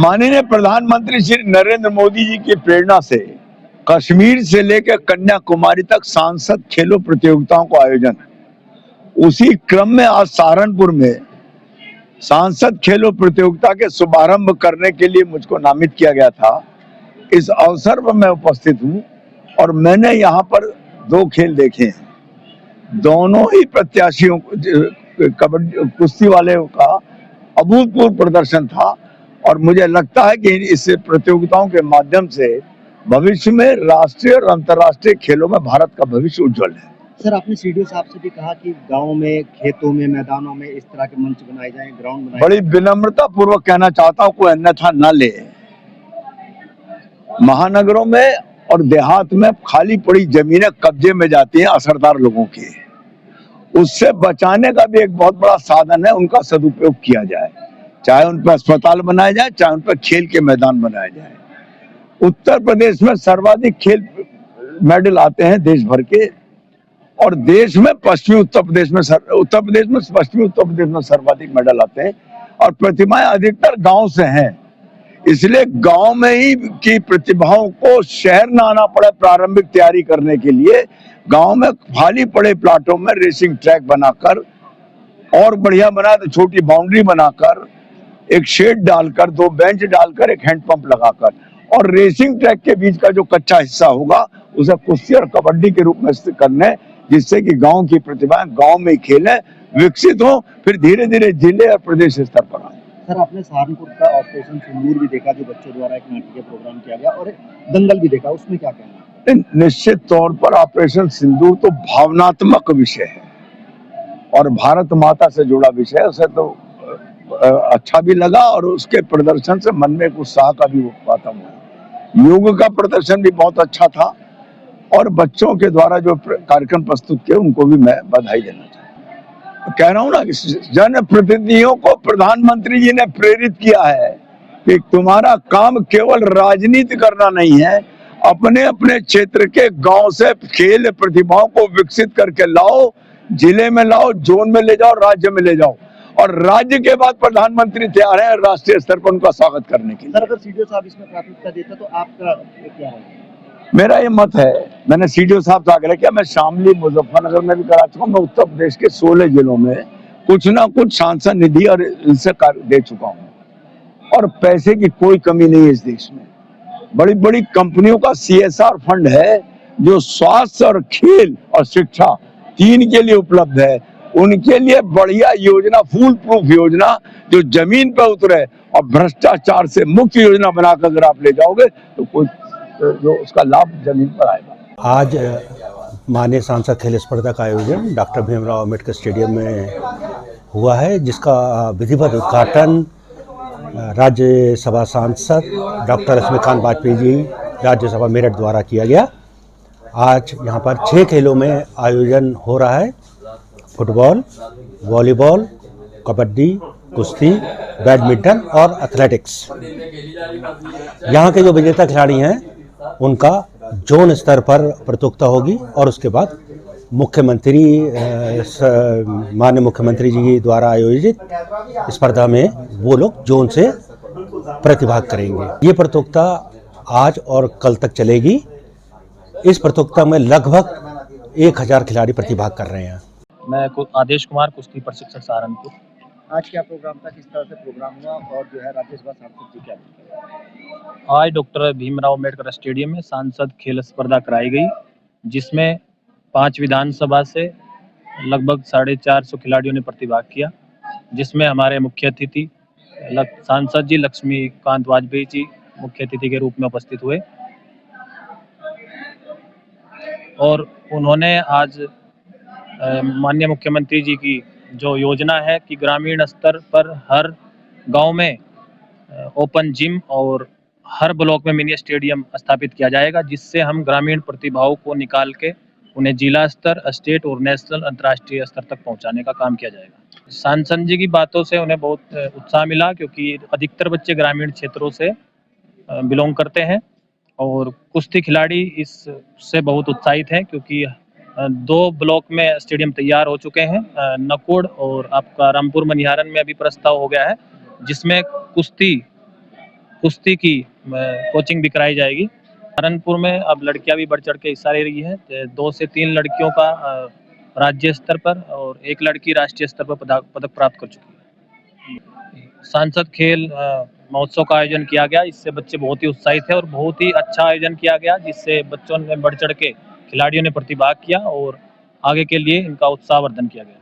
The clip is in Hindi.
माननीय प्रधानमंत्री श्री नरेंद्र मोदी जी की प्रेरणा से कश्मीर से लेकर कन्याकुमारी तक सांसद खेलों प्रतियोगिताओं का आयोजन है। उसी क्रम में आज सहारनपुर में सांसद खेलों प्रतियोगिता के शुभारंभ करने के लिए मुझको नामित किया गया था। इस अवसर पर मैं उपस्थित हूं और मैंने यहाँ पर 2 खेल देखे हैं। दोनों ही प्रत्याशियों कबड्डी कुश्ती वाले का अभूतपूर्व प्रदर्शन था और मुझे लगता है कि इस प्रतियोगिताओं के माध्यम से भविष्य में राष्ट्रीय और अंतर्राष्ट्रीय खेलों में भारत का भविष्य उज्जवल है। सर, आपने सीडीओ साहब से भी कहा कि गांव में, खेतों में, मैदानों में इस तरह के मंच बनाए जाएं, ग्राउंड बनाए। बड़ी विनम्रता पूर्वक कहना चाहता हूं, कोई अन्यथा न ले। महानगरों में और देहात में खाली पड़ी जमीनें कब्जे में जाती हैं असरदार लोगों की। उससे बचाने का भी एक बहुत बड़ा साधन है, उनका सदुपयोग किया जाए। चाहे उन पर अस्पताल बनाए जाए, चाहे उन पर खेल के मैदान बनाए जाए। उत्तर प्रदेश में सर्वाधिक खेल मेडल आते हैं देश भर के, और देश में पश्चिमी उत्तर प्रदेश में सर्वाधिक मेडल आते हैं और प्रतिभाएं अधिकतर गांव से हैं। इसलिए गांव में ही की प्रतिभाओं को शहर न आना पड़े प्रारंभिक तैयारी करने के लिए गांव में खाली पड़े प्लाटों में रेसिंग ट्रैक बनाकर, और बढ़िया बना तो छोटी बाउंड्री बनाकर, एक शेड डालकर, 2 बेंच डालकर, एक हैंडपंप लगाकर, और रेसिंग ट्रैक के बीच का जो कच्चा हिस्सा होगा उसे कुश्ती और कबड्डी के रूप में करने, जिससे कि गांव की प्रतिभाएं गांव में खेलें, विकसित हो, फिर धीरे धीरे जिले और प्रदेश स्तर पर आए। सर, आपने सहारनपुर का ऑपरेशन सिंदूर भी देखा, जो बच्चों द्वारा एक नाट्य प्रोग्राम किया गया, और एक दंगल भी देखा, उसमें क्या कहना है? निश्चित तौर पर ऑपरेशन सिंदूर तो भावनात्मक विषय है और भारत माता से जुड़ा विषय है। उसे तो अच्छा भी लगा और उसके प्रदर्शन से मन में एक उत्साह का भी वातावरण हुआ। योग का प्रदर्शन भी बहुत अच्छा था और बच्चों के द्वारा जो कार्यक्रम प्रस्तुत किए उनको भी मैं बधाई देना चाहता हूँ। कह रहा हूँ ना, जनप्रतिनिधियों को प्रधानमंत्री जी ने प्रेरित किया है कि तुम्हारा काम केवल राजनीति करना नहीं है, अपने अपने क्षेत्र के गांव से खेल प्रतिभाओं को विकसित करके लाओ, जिले में लाओ, जोन में ले जाओ, राज्य में ले जाओ, और राज्य के बाद प्रधानमंत्री तैयार है राष्ट्रीय स्तर पर उनका स्वागत करने के लिए। सर, अगर सीडीओ साहब इसमें प्राथमिकता देता तो आपका क्या है? मेरा ये मत है, मैंने सीडीओ साहब से आग्रह किया, मैं शामली, मुजफ्फरनगर में भी करा चुका हूं, मैं उत्तर प्रदेश के 16 जिलों में कुछ ना कुछ सांसद निधि और इनसे दे चुका हूं और पैसे की कोई कमी नहीं है इस देश में। बड़ी बड़ी कंपनियों का CSR फंड है जो स्वास्थ्य और खेल और शिक्षा 3 के लिए उपलब्ध है। उनके लिए बढ़िया योजना, फूल प्रूफ योजना जो जमीन पर उतरे और भ्रष्टाचार से मुक्त योजना बनाकर अगर आप ले जाओगे तो कोई जो उसका लाभ जमीन पर आएगा। आज माननीय सांसद खेल स्पर्धा का आयोजन डॉक्टर भीमराव अम्बेडकर स्टेडियम में हुआ है, जिसका विधिवत उद्घाटन राज्यसभा सांसद डॉक्टर लक्ष्मीकांत वाजपेयी जी राज्यसभा मेरठ द्वारा किया गया। आज यहाँ पर 6 खेलों में आयोजन हो रहा है: फुटबॉल, वॉलीबॉल, कबड्डी, कुश्ती, बैडमिंटन और एथलेटिक्स। यहाँ के जो विजेता खिलाड़ी हैं उनका जोन स्तर पर प्रतियोगिता होगी और उसके बाद माननीय मुख्यमंत्री जी द्वारा आयोजित स्पर्धा में वो लोग जोन से प्रतिभाग करेंगे। ये प्रतियोगिता आज और कल तक चलेगी। इस प्रतियोगिता में लगभग 1000 खिलाड़ी प्रतिभाग कर रहे हैं। मैं आदेश कुमार, कुश्ती प्रशिक्षक, सहारनपुर। आज क्या प्रोग्राम था, किस तरह से प्रोग्राम हुआ, और जो है राज्यसभा सांसद जी क्या? आज डॉक्टर भीमराव अम्बेडकर स्टेडियम में सांसद खेल स्पर्धा कराई गई, जिसमें 5 विधानसभा से लगभग 450 खिलाड़ियों ने प्रतिभाग किया, जिसमें हमारे मुख्य अतिथि सांसद जी लक्ष्मीकांत वाजपेयी जी मुख्य अतिथि के रूप में उपस्थित हुए और उन्होंने आज माननीय मुख्यमंत्री जी की जो योजना है कि ग्रामीण स्तर पर हर गांव में ओपन जिम और हर ब्लॉक में मिनी स्टेडियम स्थापित किया जाएगा, जिससे हम ग्रामीण प्रतिभाओं को निकाल के उन्हें जिला स्तर, स्टेट और नेशनल अंतर्राष्ट्रीय स्तर तक पहुंचाने का काम किया जाएगा। सांसद जी की बातों से उन्हें बहुत उत्साह मिला, क्योंकि अधिकतर बच्चे ग्रामीण क्षेत्रों से बिलोंग करते हैं और कुश्ती खिलाड़ी इससे बहुत उत्साहित हैं, क्योंकि 2 ब्लॉक में स्टेडियम तैयार हो चुके हैं। नकोड़ और आपका रामपुर मनिहारन में अभी प्रस्ताव हो गया है, जिसमें कुश्ती की कोचिंग भी कराई जाएगी। सहारनपुर में अब लड़कियां भी बढ़ चढ़ के हिस्सा ले रही है। 2 से 3 लड़कियों का राज्य स्तर पर और 1 लड़की राष्ट्रीय स्तर पर पदक प्राप्त कर चुकी है। सांसद खेल महोत्सव का आयोजन किया गया, इससे बच्चे बहुत ही उत्साहित है और बहुत ही अच्छा आयोजन किया गया, जिससे बच्चों ने बढ़ चढ़ के खिलाड़ियों ने प्रतिभाग किया और आगे के लिए इनका उत्साहवर्धन किया गया।